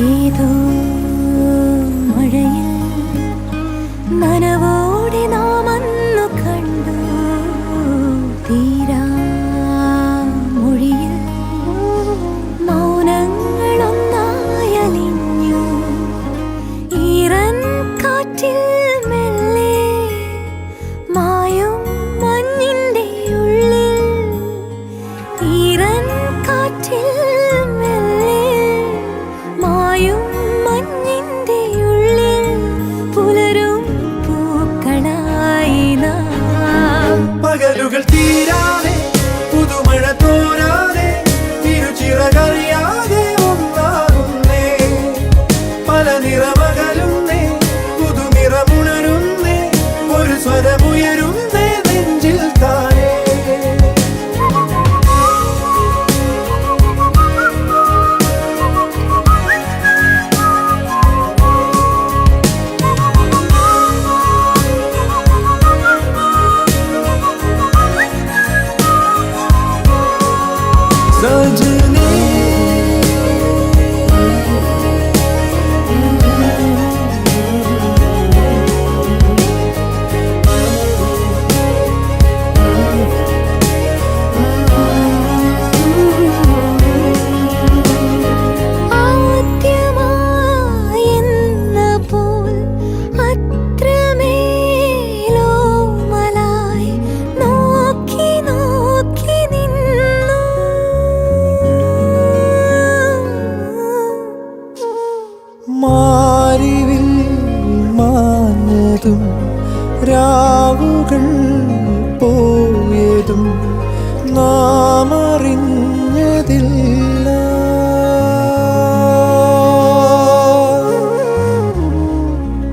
ഏതോ മഴയിൽ നനവോടെ നാം അന്നു കണ്ടു തീരാ മൊഴിയിൽ മൗനങ്ങളൊന്നായലിഞ്ഞു ഈറൻ കാറ്റിൽ മെല്ലെ മായും മഞ്ഞിന്റെ ഉള്ളിൽ ഈറൻ കാറ്റിൽ പകലുകൾ തീരാതെ പുതുമഴ തോരാതെ തിരുച്ചിറകറിയാതെ ഒന്നാകുന്നേ പല നിറമകലുന്നേ പുതുനിറമുണരുന്നേ ഒരു സ്വരമുയരുന്നേ നെഞ്ചിൽ താനേ सजने മാറിവിൽ മാഞ്ഞതും രാവുകൾ പോയതും നാം അറിഞ്ഞതില്ല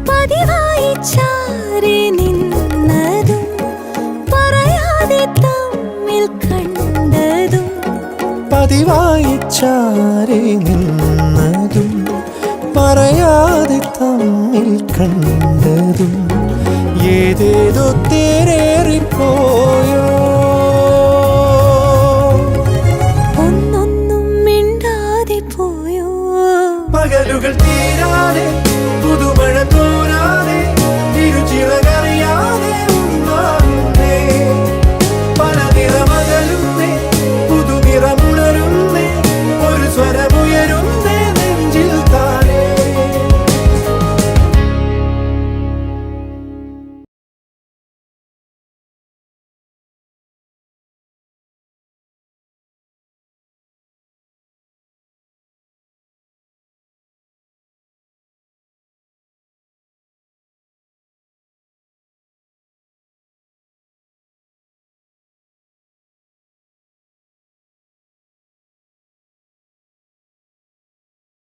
പതിവായി ചാരി നിന്നതും പറയാതെ തമ്മിൽ കണ്ടതും പതിവായി ചാരി നിന്നതും പറയാതെ തമ്മിൽ കണ്ടതും ഏതേതോ തേരേറിപ്പോയോ